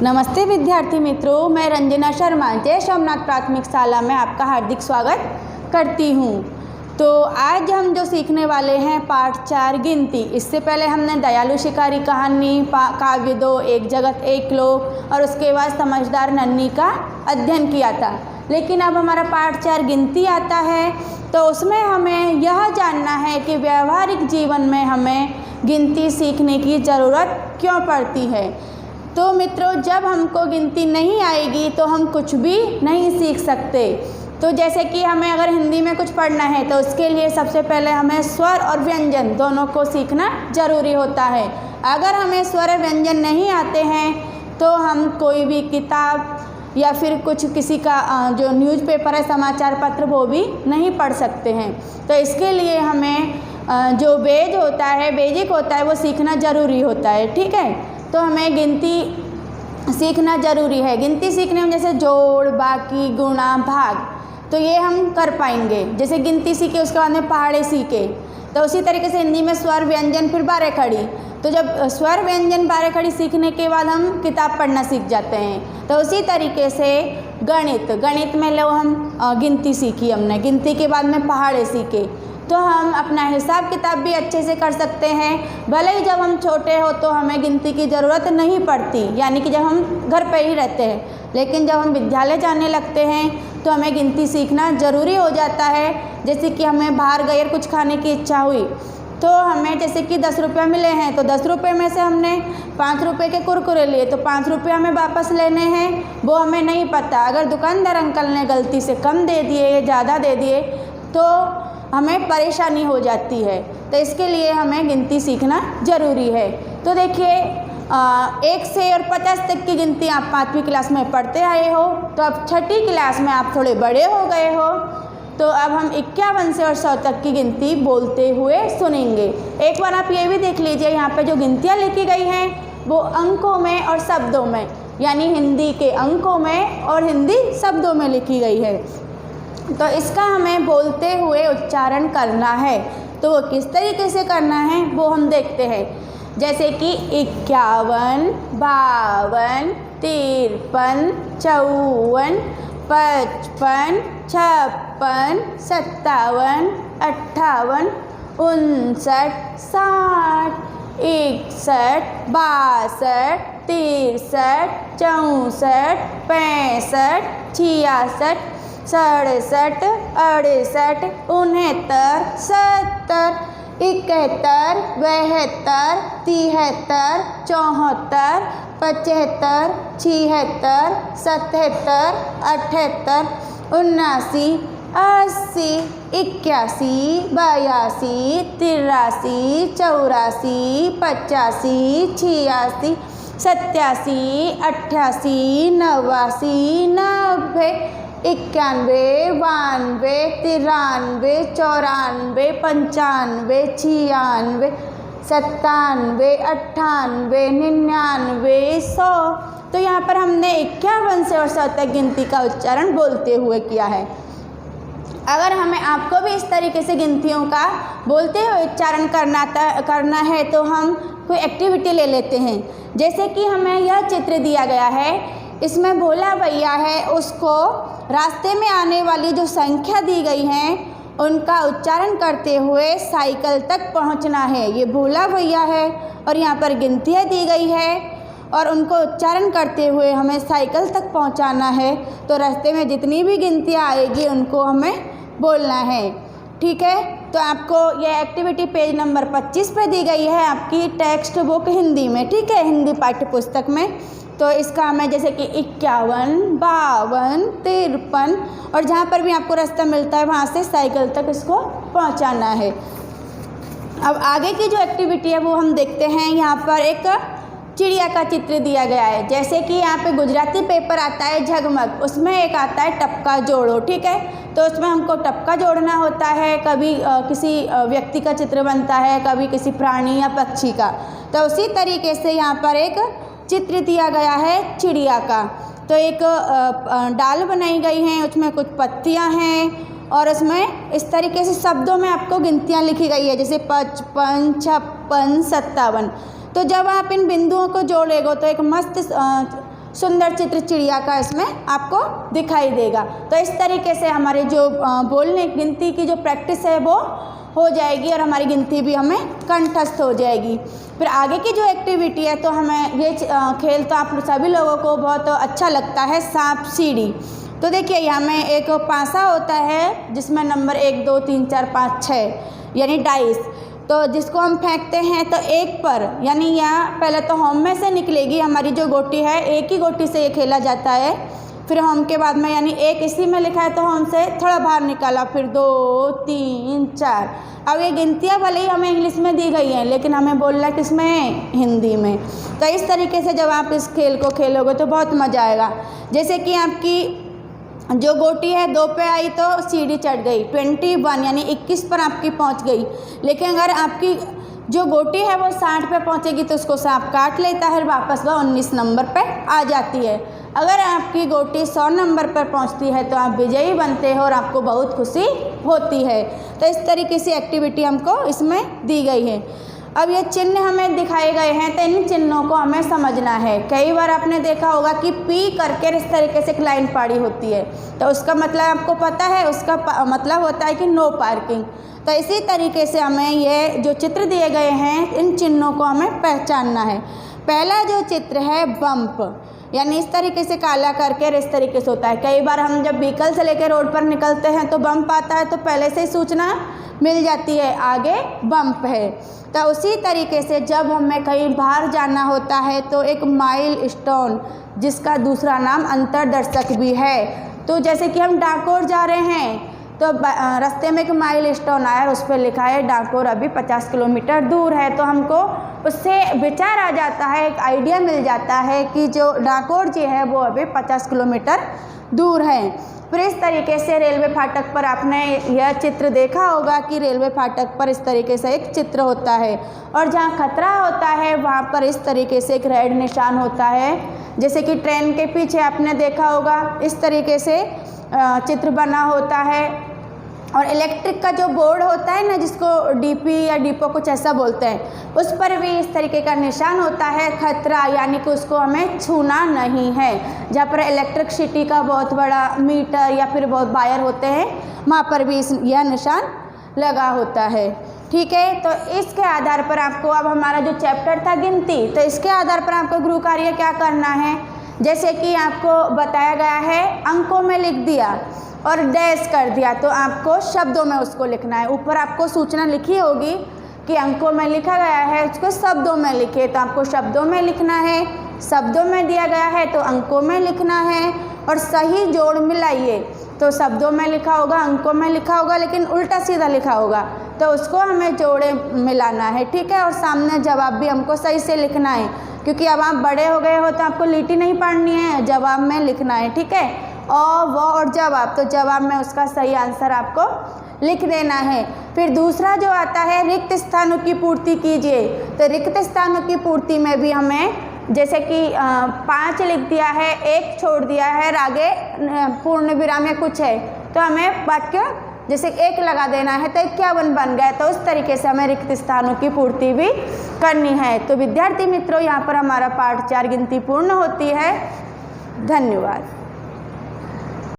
नमस्ते विद्यार्थी मित्रों, मैं रंजना शर्मा जय सोमनाथ प्राथमिक शाला में आपका हार्दिक स्वागत करती हूँ। तो आज हम जो सीखने वाले हैं पाठ 4 गिनती। इससे पहले हमने दयालु शिकारी कहानी, काव्य 2, एक जगत एक लोक और उसके बाद समझदार नन्ही का अध्ययन किया था। लेकिन अब हमारा पाठ 4 गिनती आता है, तो उसमें हमें यह जानना है कि व्यावहारिक जीवन में हमें गिनती सीखने की ज़रूरत क्यों पड़ती है। तो मित्रों, जब हमको गिनती नहीं आएगी तो हम कुछ भी नहीं सीख सकते। तो जैसे कि हमें अगर हिंदी में कुछ पढ़ना है तो उसके लिए सबसे पहले हमें स्वर और व्यंजन दोनों को सीखना ज़रूरी होता है। अगर हमें स्वर और व्यंजन नहीं आते हैं तो हम कोई भी किताब या फिर कुछ किसी का जो न्यूज़पेपर है, समाचार पत्र, वो भी नहीं पढ़ सकते हैं। तो इसके लिए हमें जो बेसिक होता है वो सीखना ज़रूरी होता है। ठीक है, तो हमें गिनती सीखना ज़रूरी है। गिनती सीखने में जैसे जोड़, बाकी, गुणा, भाग, तो ये हम कर पाएंगे। जैसे गिनती सीखे उसके बाद में पहाड़े सीखे, तो उसी तरीके से हिंदी में स्वर व्यंजन फिर बारह खड़ी। तो जब स्वर व्यंजन बारह खड़ी सीखने के बाद हम किताब पढ़ना सीख जाते हैं। तो उसी तरीके से गणित में लो हम गिनती सीखी हमने, गिनती के बाद में पहाड़े सीखे, तो हम अपना हिसाब किताब भी अच्छे से कर सकते हैं। भले ही जब हम छोटे हो तो हमें गिनती की ज़रूरत नहीं पड़ती, यानी कि जब हम घर पे ही रहते हैं। लेकिन जब हम विद्यालय जाने लगते हैं तो हमें गिनती सीखना ज़रूरी हो जाता है। जैसे कि हमें बाहर गए कुछ खाने की इच्छा हुई, तो हमें जैसे कि 10 रुपये मिले हैं, तो 10 रुपये में से हमने 5 रुपये के कुरकुरे लिए, तो 5 रुपये हमें वापस लेने हैं, वो हमें नहीं पता। अगर दुकानदार अंकल ने गलती से कम दे दिए या ज़्यादा दे दिए तो हमें परेशानी हो जाती है। तो इसके लिए हमें गिनती सीखना ज़रूरी है। तो देखिए, 1 से और 50 तक की गिनती आप 5वीं क्लास में पढ़ते आए हो, तो अब 6ठी क्लास में आप थोड़े बड़े हो गए हो, तो अब हम 51 से और 100 तक की गिनती बोलते हुए सुनेंगे। एक बार आप ये भी देख लीजिए, यहाँ पे जो गिनतियाँ लिखी गई हैं वो अंकों में और शब्दों में, यानी हिंदी के अंकों में और हिंदी शब्दों में लिखी गई है। तो इसका हमें बोलते हुए उच्चारण करना है। तो वो किस तरीके से करना है वो हम देखते हैं। जैसे कि 51, 52, 53, 54, 55, 56, 57, 58, 59, 60, 61, 62, 63, 64, 65, 66, 67, 68, 69, 70, 71, 72, 73, 74, 75, 76, 77, 78, 79, 80, 81, 82, 83, 84, 85, 86, 87, 88, 89, 90, 91, 92, 93, 94, 95, 96, 97, 98, 99, 100। तो यहाँ पर हमने 51 से और 100 तक गिनती का उच्चारण बोलते हुए किया है। अगर हमें आपको भी इस तरीके से गिनतियों का बोलते हुए उच्चारण करना है तो हम कोई एक्टिविटी ले लेते हैं। जैसे कि हमें यह चित्र दिया गया है, इसमें भोला भैया है, उसको रास्ते में आने वाली जो संख्या दी गई हैं उनका उच्चारण करते हुए साइकिल तक पहुंचना है। ये भोला भैया है और यहाँ पर गिनतियाँ दी गई है और उनको उच्चारण करते हुए हमें साइकिल तक पहुंचाना है। तो रास्ते में जितनी भी गिनतियाँ आएगी उनको हमें बोलना है। ठीक है, तो आपको यह एक्टिविटी पेज नंबर 25 पे दी गई है आपकी टेक्स्ट बुक हिंदी में। ठीक है, हिंदी पाठ्य पुस्तक में। तो इसका हमें जैसे कि 51, 52, 53 और जहाँ पर भी आपको रास्ता मिलता है वहाँ से साइकिल तक इसको पहुँचाना है। अब आगे की जो एक्टिविटी है वो हम देखते हैं। यहाँ पर एक चिड़िया का चित्र दिया गया है। जैसे कि यहाँ पे गुजराती पेपर आता है झगमग, उसमें एक आता है टपका जोड़ो। ठीक है, तो उसमें हमको टपका जोड़ना होता है। कभी किसी व्यक्ति का चित्र बनता है, कभी किसी प्राणी या पक्षी का। तो उसी तरीके से यहाँ पर एक चित्र दिया गया है चिड़िया का। तो एक डाल बनाई गई हैं, उसमें कुछ पत्तियां हैं और उसमें इस तरीके से शब्दों में आपको गिनतियां लिखी गई है, जैसे 55, 56, 57। तो जब आप इन बिंदुओं को जोड़ेंगे तो एक मस्त सुंदर चित्र चिड़िया का इसमें आपको दिखाई देगा। तो इस तरीके से हमारे जो बोलने गिनती की जो प्रैक्टिस है वो हो जाएगी और हमारी गिनती भी हमें कंठस्थ हो जाएगी। फिर आगे की जो एक्टिविटी है, तो हमें ये खेल तो आप सभी लोगों को बहुत अच्छा लगता है, सांप सीढ़ी। तो देखिए यहाँ में एक पासा होता है जिसमें नंबर 1 2 3 4 5 6 यानी डाइस, तो जिसको हम फेंकते हैं तो एक पर, यानी यहाँ पहले तो होम में से निकलेगी हमारी जो गोटी है, एक ही गोटी से ये खेला जाता है। फिर होम के बाद में यानी एक इसी में लिखा है तो होम से थोड़ा बाहर निकाला, फिर 2 3 4। अब ये गिनतियाँ भले ही हमें इंग्लिश में दी गई हैं लेकिन हमें बोलना किसमें है, हिंदी में। तो इस तरीके से जब आप इस खेल को खेलोगे तो बहुत मज़ा आएगा। जैसे कि आपकी जो गोटी है 2 पे आई तो सीढ़ी चढ़ गई, 21 यानी 21 पर आपकी पहुंच गई। लेकिन अगर आपकी जो गोटी है वो 60 पे पहुंचेगी तो उसको सांप काट लेता है, वापस वह 19 नंबर पे आ जाती है। अगर आपकी गोटी 100 नंबर पर पहुंचती है तो आप विजयी बनते हो और आपको बहुत खुशी होती है। तो इस तरीके से एक्टिविटी हमको इसमें दी गई है। अब ये चिन्ह हमें दिखाए गए हैं तो इन चिन्हों को हमें समझना है। कई बार आपने देखा होगा कि पी करके इस तरीके से एक लाइन पाड़ी होती है, तो उसका मतलब आपको पता है, उसका मतलब होता है कि नो पार्किंग। तो इसी तरीके से हमें ये जो चित्र दिए गए हैं इन चिन्हों को हमें पहचानना है। पहला जो चित्र है बम्प, यानी इस तरीके से काला करके इस तरीके से होता है। कई बार हम जब व्हीकल से लेकर रोड पर निकलते हैं तो बम्प आता है तो पहले से ही सूचना मिल जाती है आगे बम्प है। तो उसी तरीके से जब हमें कहीं बाहर जाना होता है तो एक माइल स्टोन, जिसका दूसरा नाम अंतरदर्शक भी है। तो जैसे कि हम डाकोर जा रहे हैं तो रास्ते में एक माइल स्टोन आया, उस पर लिखा है डाकोर अभी 50 किलोमीटर दूर है। तो हमको उससे विचार आ जाता है, एक आइडिया मिल जाता है कि जो डाकोर जी है वो अभी 50 किलोमीटर दूर है। फिर इस तरीके से रेलवे फाटक पर आपने यह चित्र देखा होगा कि रेलवे फाटक पर इस तरीके से एक चित्र होता है और जहाँ खतरा होता है वहाँ पर इस तरीके से एक रेड निशान होता है। जैसे कि ट्रेन के पीछे आपने देखा होगा इस तरीके से चित्र बना होता है। और इलेक्ट्रिक का जो बोर्ड होता है ना, जिसको डीपी या डिपो कुछ ऐसा बोलते हैं, उस पर भी इस तरीके का निशान होता है, खतरा, यानी कि उसको हमें छूना नहीं है। जहाँ पर इलेक्ट्रिसिटी का बहुत बड़ा मीटर या फिर बहुत वायर होते हैं वहाँ पर भी यह निशान लगा होता है। ठीक है, तो इसके आधार पर आपको, अब हमारा जो चैप्टर था गिनती, तो इसके आधार पर आपको गृह कार्य क्या करना है। जैसे कि आपको बताया गया है अंकों में लिख दिया और डैश कर दिया, तो आपको शब्दों में उसको लिखना है। ऊपर आपको सूचना लिखी होगी कि अंकों में लिखा गया है, उसको शब्दों में लिखे, तो आपको शब्दों में लिखना है। शब्दों में दिया गया है तो अंकों में लिखना है और सही जोड़ मिलाइए। तो शब्दों में लिखा होगा, अंकों में लिखा होगा, लेकिन उल्टा सीधा लिखा होगा, तो उसको हमें जोड़े मिलाना है। ठीक है, और सामने जवाब भी हमको सही से लिखना है, क्योंकि अब आप बड़े हो गए हो तो आपको लिटी नहीं पढ़नी है, जवाब में लिखना है। ठीक है, और वो और जवाब, तो जवाब में उसका सही आंसर आपको लिख देना है। फिर दूसरा जो आता है रिक्त स्थानों की पूर्ति कीजिए। तो रिक्त स्थानों की पूर्ति में भी हमें, जैसे कि 5 लिख दिया है, 1 छोड़ दिया है, आगे पूर्ण विराम या कुछ है, तो हमें वाक्य जैसे 1 लगा देना है तो 51 बन गया। तो उस तरीके से हमें रिक्त स्थानों की पूर्ति भी करनी है। तो विद्यार्थी मित्रों, यहाँ पर हमारा पाठ 4 गिनती पूर्ण होती है। धन्यवाद।